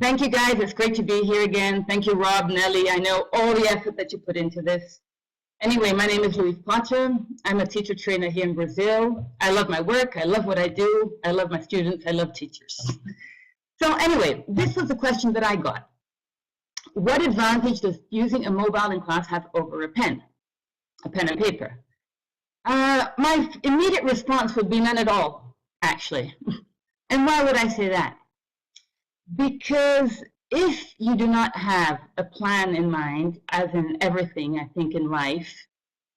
Thank you, guys. It's great to be here again. Thank you, Rob, Nelly. I know all the effort that you put into this. Anyway, my name is Louise Potter. I'm a teacher trainer here in Brazil. I love my work. I love what I do. I love my students. I love teachers. So anyway, this was the question that I got. What advantage does using a mobile in class have over a pen and paper? My immediate response would be none at all, actually. And why would I say that? Because if you do not have a plan in mind, as in everything, I think, in life,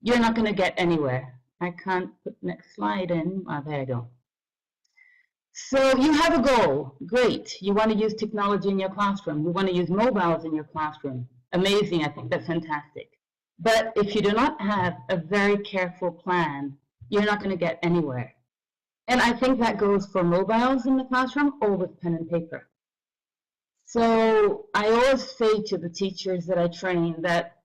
you're not going to get anywhere. I can't put next slide in. Oh, there I go. So you have a goal. Great. You want to use technology in your classroom. You want to use mobiles in your classroom. Amazing. I think that's fantastic. But if you do not have a very careful plan, you're not going to get anywhere. And I think that goes for mobiles in the classroom or with pen and paper. So I always say to the teachers that I train that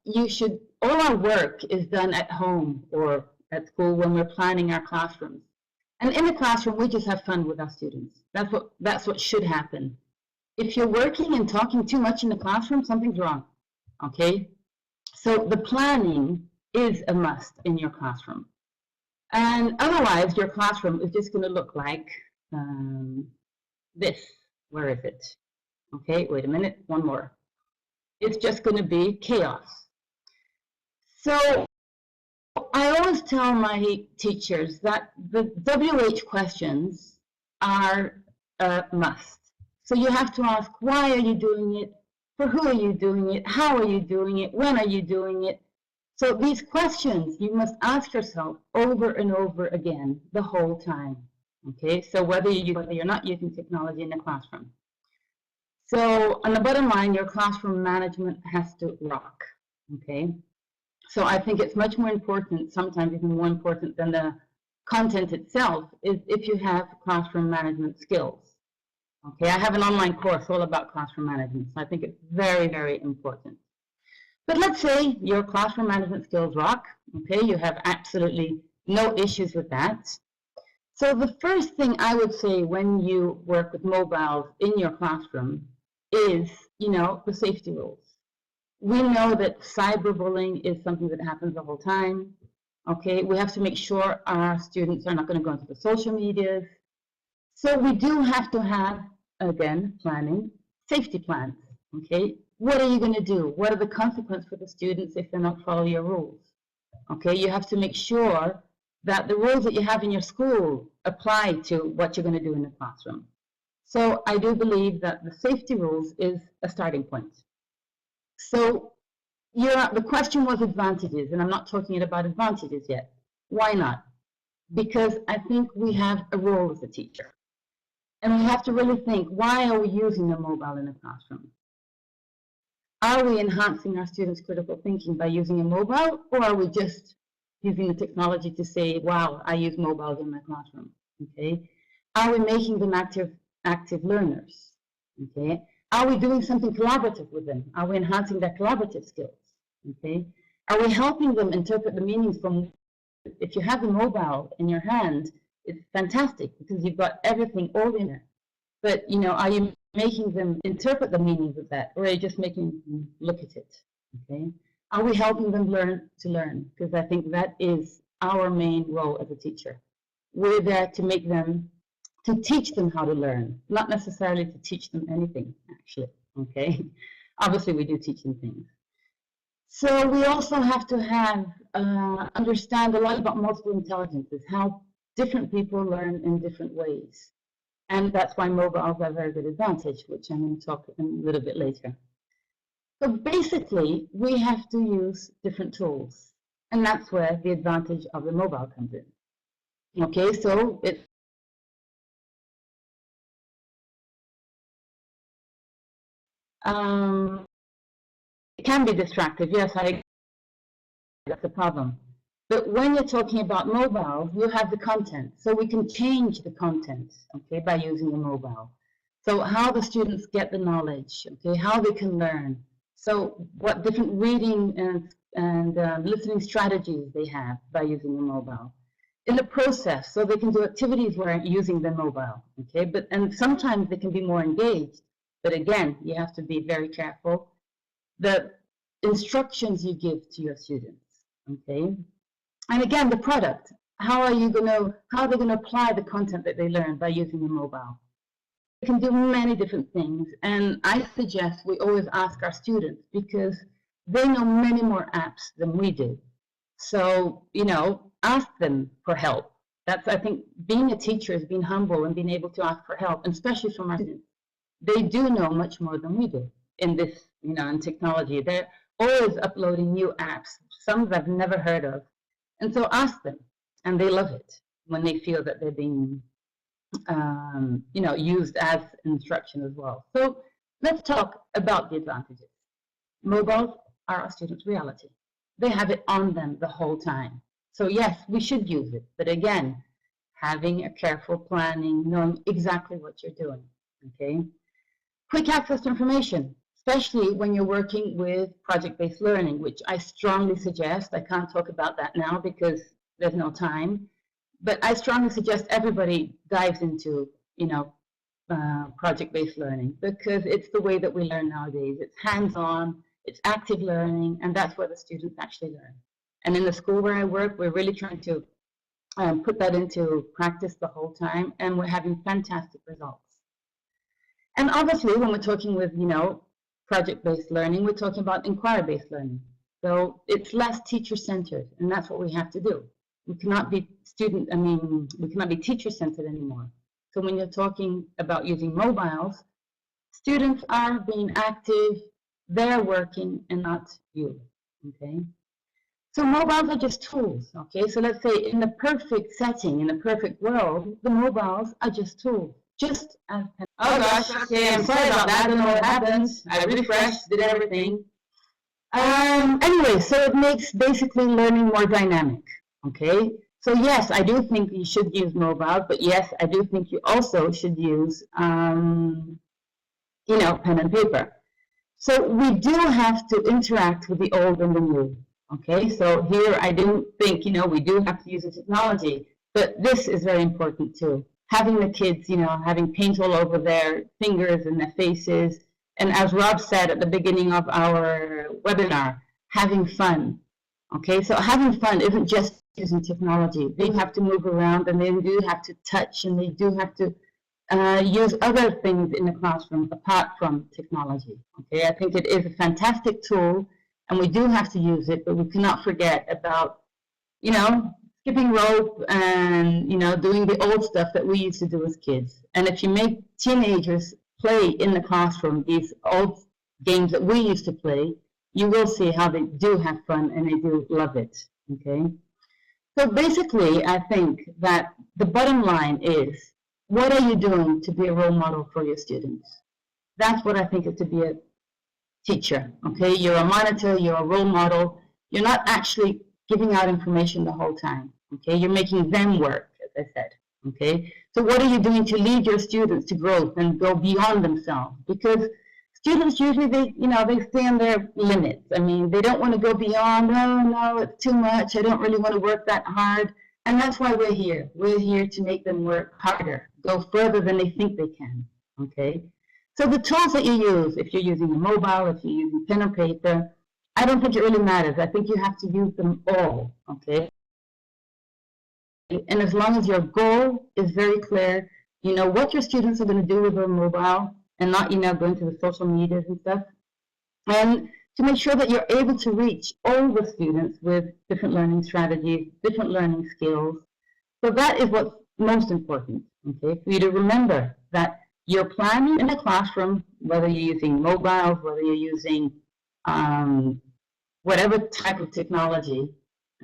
all our work is done at home or at school when we're planning our classrooms. And in the classroom, we just have fun with our students. That's what should happen. If you're working and talking too much in the classroom, something's wrong, okay? So the planning is a must in your classroom. And otherwise, your classroom is just going to look like this. Where is it? Okay, wait a minute, one more. It's just going to be chaos. So I always tell my teachers that the WH questions are a must. So you have to ask, why are you doing it? For who are you doing it? How are you doing it? When are you doing it? So these questions you must ask yourself over and over again the whole time. Okay, so whether you're not using technology in the classroom. So on the bottom line, your classroom management has to rock, okay? So I think it's much more important, sometimes even more important than the content itself, is if you have classroom management skills. Okay, I have an online course all about classroom management, so I think it's very, very important. But let's say your classroom management skills rock, okay? You have absolutely no issues with that. So the first thing I would say when you work with mobiles in your classroom is, the safety rules. We know that cyberbullying is something that happens the whole time. Okay, we have to make sure our students are not going to go into the social medias. So we do have to have, again, planning, safety plans. Okay, what are you going to do? What are the consequences for the students if they're not following your rules? Okay, you have to make sure that the rules that you have in your school apply to what you're going to do in the classroom. So I do believe that the safety rules is a starting point. So the question was advantages, and I'm not talking about advantages yet. Why not? Because I think we have a role as a teacher. And we have to really think, why are we using the mobile in the classroom? Are we enhancing our students' critical thinking by using a mobile, or are we just using the technology to say, wow, I use mobiles in my classroom? Okay. Are we making them active learners? Okay. Are we doing something collaborative with them? Are we enhancing their collaborative skills? Okay. Are we helping them interpret the meanings from, if you have the mobile in your hand, it's fantastic because you've got everything all in there. But, are you making them interpret the meanings of that, or are you just making them look at it? Okay. Are we helping them learn to learn? Because I think that is our main role as a teacher. We're there to teach them how to learn, not necessarily to teach them anything, actually, okay? Obviously, we do teach them things. So we also have to understand a lot about multiple intelligences, how different people learn in different ways. And that's why mobiles are a very good advantage, which I'm going to talk a little bit later. So basically, we have to use different tools, and that's where the advantage of the mobile comes in. Okay, so it can be distractive. Yes, that's the problem. But when you're talking about mobile, you have the content, so we can change the content, okay, by using the mobile. So how the students get the knowledge, okay, how they can learn. So what different reading and listening strategies they have by using the mobile. In the process, so they can do activities where using the mobile, okay, and sometimes they can be more engaged But again, you have to be very careful. The instructions you give to your students, okay? And again, the product. How are they going to apply the content that they learn by using the mobile? They can do many different things, and I suggest we always ask our students because they know many more apps than we do. So, ask them for help. That's, I think, being a teacher is being humble and being able to ask for help, and especially from our students. They do know much more than we do in this, in technology. They're always uploading new apps, some that I've never heard of. And so ask them, and they love it when they feel that they're being, used as instruction as well. So let's talk about the advantages. Mobiles are our students' reality. They have it on them the whole time. So yes, we should use it, but again, having a careful planning, knowing exactly what you're doing, okay? Quick access to information, especially when you're working with project-based learning, which I strongly suggest. I can't talk about that now because there's no time, but I strongly suggest everybody dives into, project-based learning because it's the way that we learn nowadays. It's hands-on, it's active learning, and that's where the students actually learn. And in the school where I work, we're really trying to put that into practice the whole time, and we're having fantastic results. And obviously, when we're talking with, project-based learning, we're talking about inquiry-based learning. So it's less teacher-centered, and that's what we have to do. We cannot be teacher-centered anymore. So when you're talking about using mobiles, students are being active, they're working, and not you, okay? So mobiles are just tools, okay? So let's say in the perfect setting, in the perfect world, the mobiles are just tools. Just as... Oh gosh, okay, I'm sorry about that, I don't know what happens. I refreshed, did everything. Anyway, so it makes basically learning more dynamic, okay? So yes, I do think you should use mobile, but yes, I do think you also should use, pen and paper. So we do have to interact with the old and the new, okay? So here I do think, we do have to use the technology, but this is very important too. Having the kids, having paint all over their fingers and their faces, and as Rob said at the beginning of our webinar, having fun, okay? So having fun isn't just using technology. They have to move around, and they do have to touch, and they do have to use other things in the classroom apart from technology. Okay, I think it is a fantastic tool, and we do have to use it, but we cannot forget about, skipping rope and, doing the old stuff that we used to do as kids. And if you make teenagers play in the classroom these old games that we used to play, you will see how they do have fun and they do love it. Okay. So basically, I think that the bottom line is, what are you doing to be a role model for your students? That's what I think is to be a teacher, okay? You're a monitor, you're a role model. You're not actually giving out information the whole time, okay? You're making them work, as I said, okay? So what are you doing to lead your students to growth and go beyond themselves? Because students usually, they stay on their limits. I mean, they don't want to go beyond, oh, no, it's too much. I don't really want to work that hard. And that's why we're here. We're here to make them work harder, go further than they think they can, okay? So the tools that you use, if you're using a mobile, if you're using pen or paper, I don't think it really matters. I think you have to use them all, okay? And as long as your goal is very clear, you know what your students are going to do with their mobile and not, going to the social medias and stuff. And to make sure that you're able to reach all the students with different learning strategies, different learning skills. So that is what's most important, okay? For you to remember that you're planning in the classroom, whether you're using mobiles, whether you're using whatever type of technology,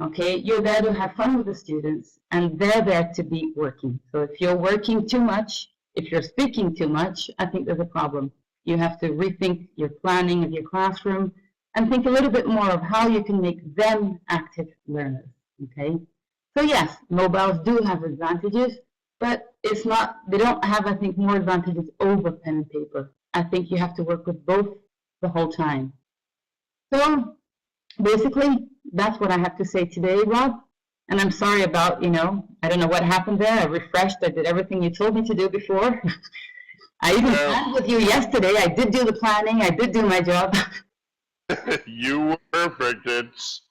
okay? You're there to have fun with the students, and they're there to be working. So if you're working too much, if you're speaking too much, I think there's a problem. You have to rethink your planning of your classroom and think a little bit more of how you can make them active learners, okay? So yes, mobiles do have advantages, but it's not, they don't have, I think, more advantages over pen and paper. I think you have to work with both the whole time. So basically, that's what I have to say today, Rob. And I'm sorry about, I don't know what happened there. I refreshed, I did everything you told me to do before. I even planned with you yesterday. I did do the planning. I did do my job. You were perfect. It's